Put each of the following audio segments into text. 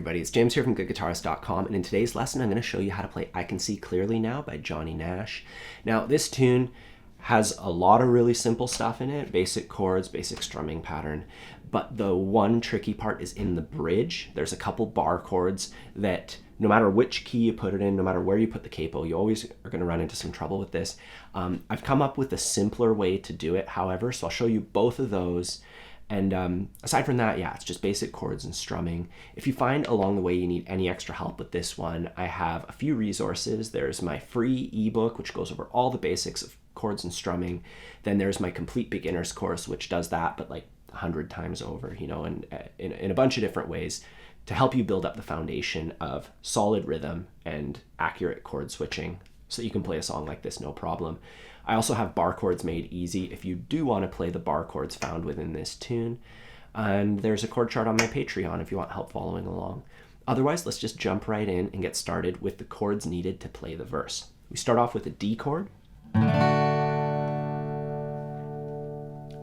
everybody, it's James here from goodguitarist.com, and in today's lesson I'm going to show you how to play I Can See Clearly Now by Johnny Nash. Now this tune has a lot of really simple stuff in it, basic chords, basic strumming pattern, but the one tricky part is in the bridge. There's a couple bar chords that no matter which key you put it in, no matter where you put the capo, you always are going to run into some trouble with this. I've come up with a simpler way to do it, however, so I'll show you both of those. And aside from that, yeah, it's just basic chords and strumming. If you find along the way you need any extra help with this one, I have a few resources. There's my free ebook, which goes over all the basics of chords and strumming. Then there's my complete beginners course, which does that, but like 100 times over, you know, and in a bunch of different ways to help you build up the foundation of solid rhythm and accurate chord switching so that you can play a song like this no problem. I also have Barre Chords Made easy if you do want to play the bar chords found within this tune. And there's a chord chart on my Patreon if you want help following along. Otherwise, let's just jump right in and get started with the chords needed to play the verse. We start off with a D chord.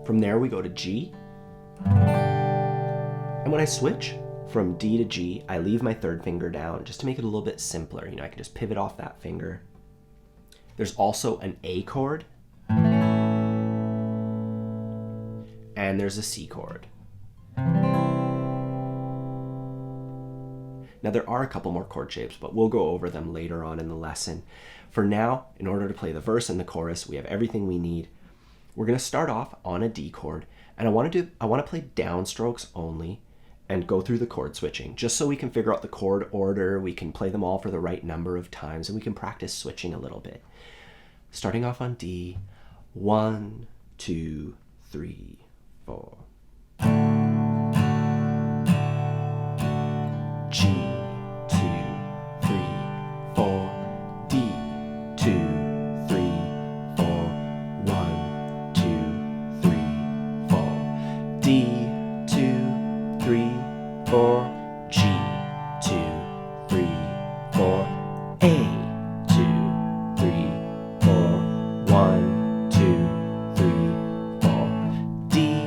From there we go to G. And when I switch from D to G, I leave my third finger down just to make it a little bit simpler. You know, I can just pivot off that finger. There's also an A chord, and there's a C chord. Now there are a couple more chord shapes, but we'll go over them later on in the lesson. For now, in order to play the verse and the chorus, we have everything we need. We're going to start off on a D chord, and I want to play downstrokes only and go through the chord switching, just so we can figure out the chord order, we can play them all for the right number of times, and we can practice switching a little bit. Starting off on D, 1, 2, 3, 4. G, 2, 3, 4. D, 2, 3, 4. 1, 2, 3, 4. D, 2, 3, 4. G, 2, 3, 4. A, 2, 3, 4. 1, 2, 3, 4. D,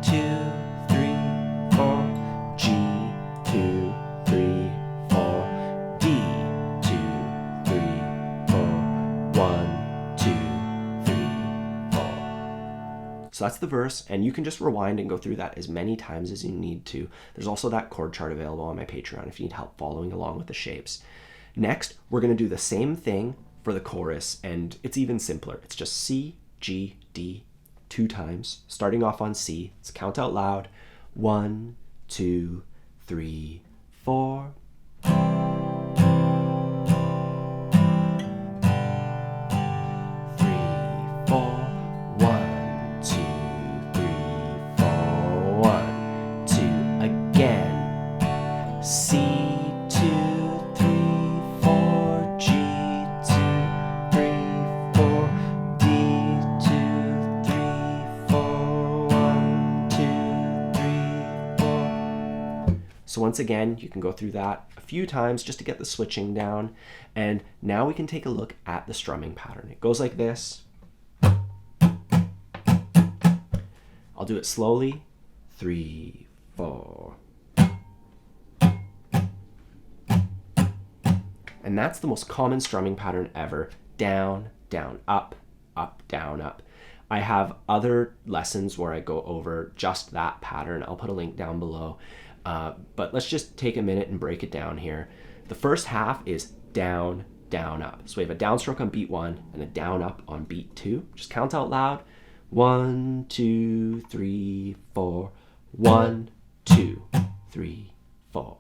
2, 3, 4. G, 2, 3, 4. D, 2, 3, 4. 1, 2, 3, 4. So that's the verse, and you can just rewind and go through that as many times as you need to. There's also that chord chart available on my Patreon if you need help following along with the shapes. Next, we're going to do the same thing for the chorus, and it's even simpler. It's just C, G, D 2 times. Starting off on C, let's count out loud. 1, 2, 3, 4. 1, 2, 3, 4. 1, 2. Again. C, 2, 3, 4. G, 2, 3, 4. D, 2, 3, 4. 1, 2, 3, 4. So once again, you can go through that a few times just to get the switching down. And now we can take a look at the strumming pattern. It goes like this. I'll do it slowly. 3, 4. And that's the most common strumming pattern ever. Down, down, up, up, down, up. I have other lessons where I go over just that pattern. I'll put a link down below. But let's just take a minute and break it down here. The first half is down, down, up. So we have a downstroke on beat 1 and a down, up on beat 2. Just count out loud. 1, 2, 3, 4. 1, 2, 3, 4.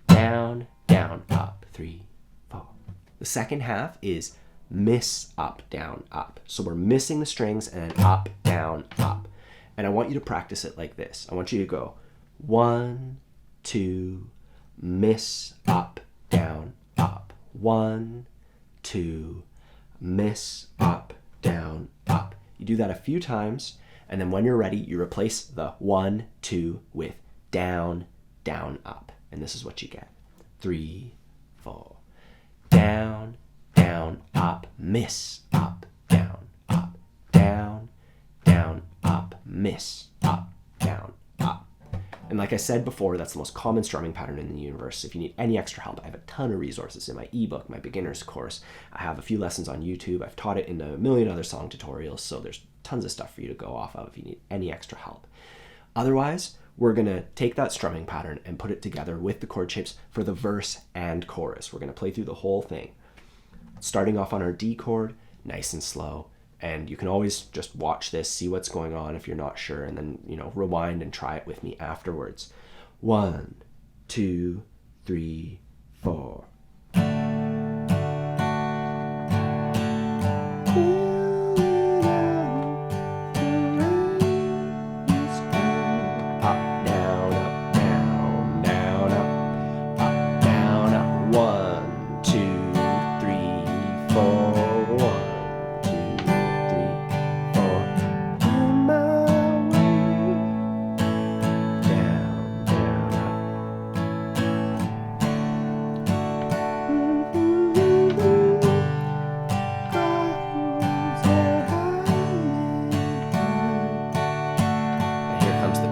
Down, down, up, 3, 4. The second half is miss, up, down, up. So we're missing the strings and then up, down, up. And I want you to practice it like this. I want you to go 1, 2, miss, up, down, up. 1, 2, miss, up, down, up. You do that a few times, and then when you're ready, you replace the 1, 2 with down, down, up. And this is what you get. 3, 4. Down, down, up, miss, up, down, up, down, down, up, miss, up, down, up. And like I said before, that's the most common strumming pattern in the universe. If you need any extra help, I have a ton of resources in my ebook, my beginner's course. I have a few lessons on YouTube. I've taught it in a million other song tutorials, so there's tons of stuff for you to go off of if you need any extra help. Otherwise, we're going to take that strumming pattern and put it together with the chord shapes for the verse and chorus. We're going to play through the whole thing, starting off on our D chord, nice and slow. And you can always just watch this, see what's going on if you're not sure, and then, rewind and try it with me afterwards. 1, 2, 3, 4.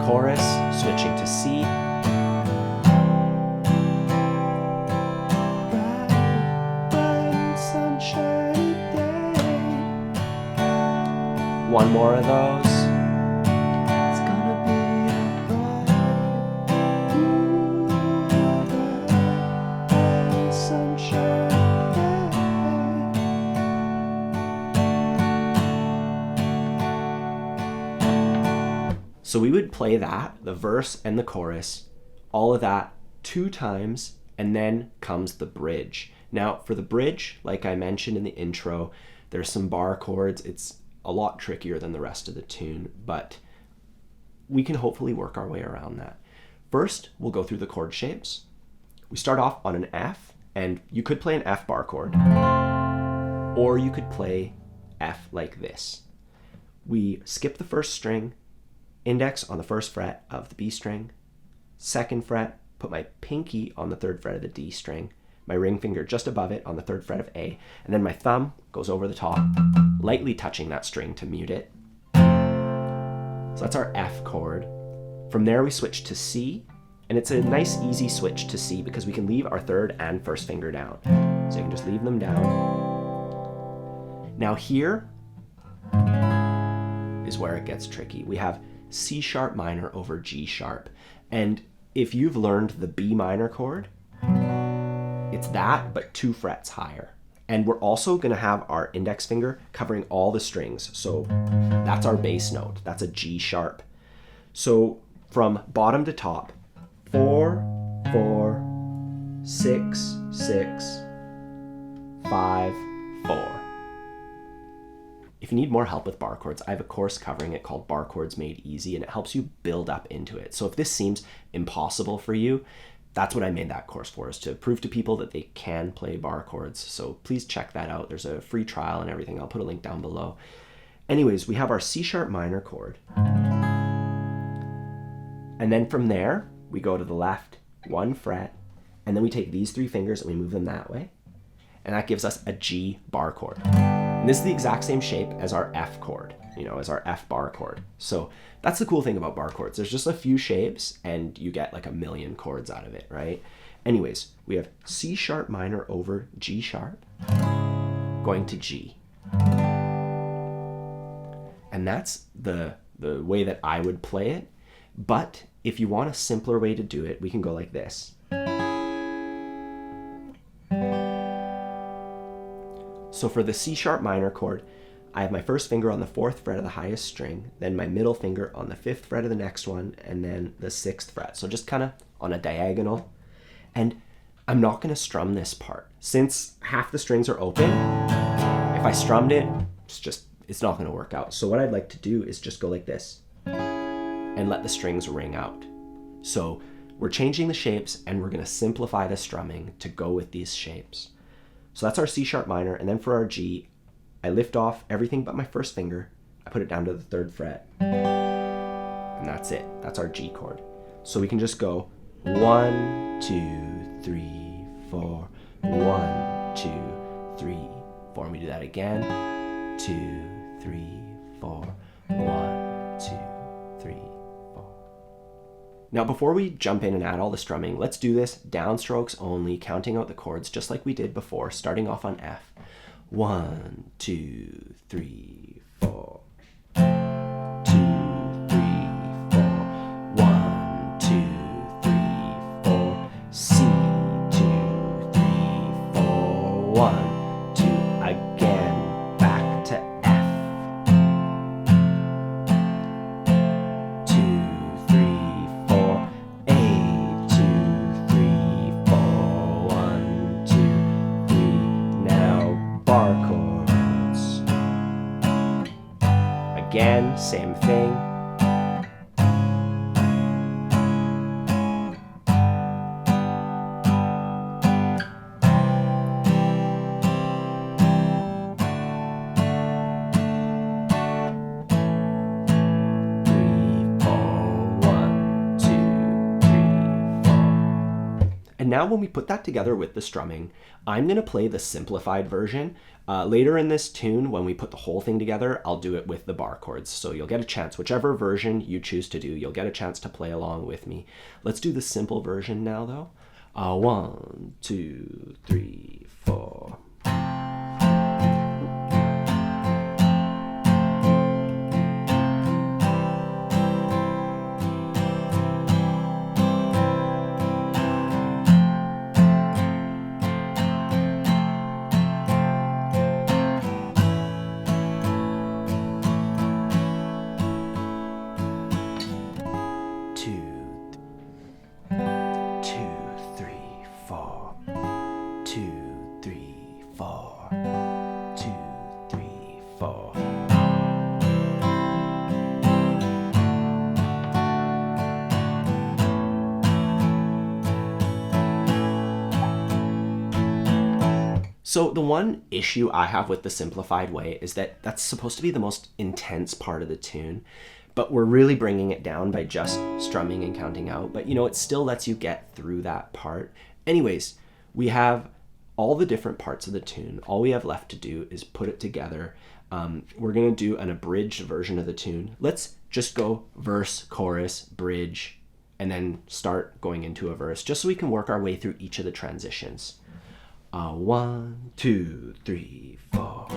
Chorus, switching to C. One more of those. It's gonna be a sunshine. So we would play that, the verse and the chorus, all of that 2 times, and then comes the bridge. Now for the bridge, like I mentioned in the intro, there's some bar chords. It's a lot trickier than the rest of the tune, but we can hopefully work our way around that. First, we'll go through the chord shapes. We start off on an F, and you could play an F bar chord, or you could play F like this. We skip the first string, index on the 1st fret of the B string, 2nd fret, put my pinky on the 3rd fret of the D string, my ring finger just above it on the 3rd fret of A, and then my thumb goes over the top, lightly touching that string to mute it. So that's our F chord. From there we switch to C, and it's a nice easy switch to C because we can leave our 3rd and 1st finger down. So you can just leave them down. Now here is where it gets tricky. We have C sharp minor over G sharp. And if you've learned the B minor chord, it's that, but 2 frets higher. And we're also gonna have our index finger covering all the strings. So that's our bass note, that's a G sharp. So from bottom to top, 4, 4, 6, 6, 5, 4. If you need more help with bar chords, I have a course covering it called Barre Chords Made Easy, and it helps you build up into it. So if this seems impossible for you, that's what I made that course for, is to prove to people that they can play bar chords. So please check that out. There's a free trial and everything. I'll put a link down below. Anyways, we have our C sharp minor chord. And then from there, we go to the left 1 fret, and then we take these 3 fingers and we move them that way. And that gives us a G bar chord. And this is the exact same shape as our F chord, as our F bar chord. So that's the cool thing about bar chords. There's just a few shapes and you get like a million chords out of it, right? Anyways, we have C sharp minor over G sharp, going to G. And that's the way that I would play it. But if you want a simpler way to do it, we can go like this. So for the C sharp minor chord, I have my 1st finger on the 4th fret of the highest string, then my middle finger on the 5th fret of the next one, and then the 6th fret. So just kind of on a diagonal. And I'm not going to strum this part. Since half the strings are open, if I strummed it, it's not going to work out. So what I'd like to do is just go like this and let the strings ring out. So we're changing the shapes and we're going to simplify the strumming to go with these shapes. So that's our C sharp minor, and then for our G, I lift off everything but my 1st finger, I put it down to the 3rd fret, and that's it. That's our G chord. So we can just go 1, 2, 3, 4, 1, 2, 3, 4, and we do that again, 2, 3, 4, 1, 2, 3, 4. Now, before we jump in and add all the strumming, let's do this downstrokes only, counting out the chords just like we did before, starting off on F. 1, 2, 3, 4. 2, 3, 4. 1, 2, 3, 4. C, 2, 3, 4. 1, 2. Again, back to F. 2, 3, 4. A, 2, 3, 4. 1, 2, 3. Now bar chords. Again, same thing. And now when we put that together with the strumming, I'm going to play the simplified version. Later in this tune, when we put the whole thing together, I'll do it with the bar chords. So you'll get a chance, whichever version you choose to do, you'll get a chance to play along with me. Let's do the simple version now though. 1, 2, 3, 4. So the one issue I have with the simplified way is that that's supposed to be the most intense part of the tune, but we're really bringing it down by just strumming and counting out. But you know, it still lets you get through that part. Anyways, we have all the different parts of the tune. All we have left to do is put it together. We're gonna do an abridged version of the tune. Let's just go verse, chorus, bridge, and then start going into a verse, just so we can work our way through each of the transitions. 1, 2, 3, 4.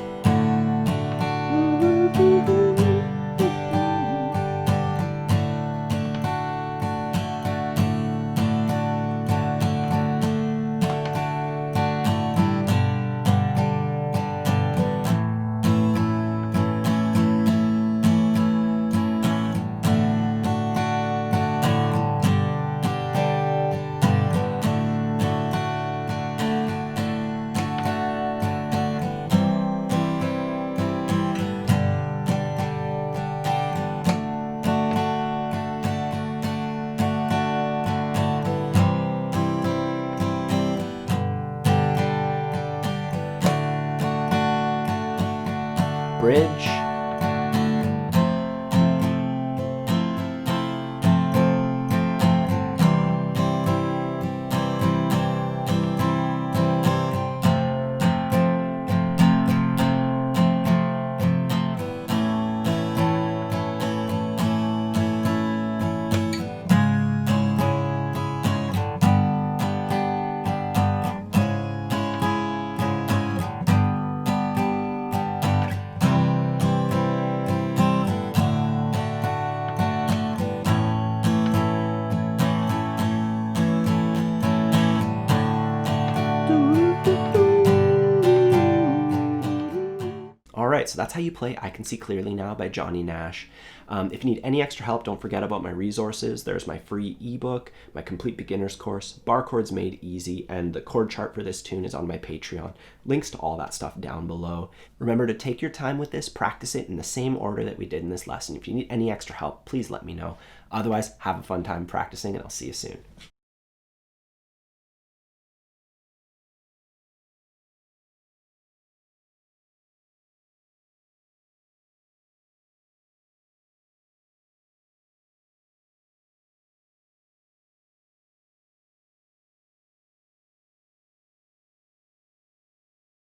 Bridge. Alright, so that's how you play I Can See Clearly Now by Johnny Nash. If you need any extra help, don't forget about my resources. There's my free ebook, my complete beginner's course, Barre Chords Made easy, and the chord chart for this tune is on my Patreon. Links to all that stuff down below. Remember to take your time with this, practice it in the same order that we did in this lesson. If you need any extra help, please let me know. Otherwise, have a fun time practicing, and I'll see you soon.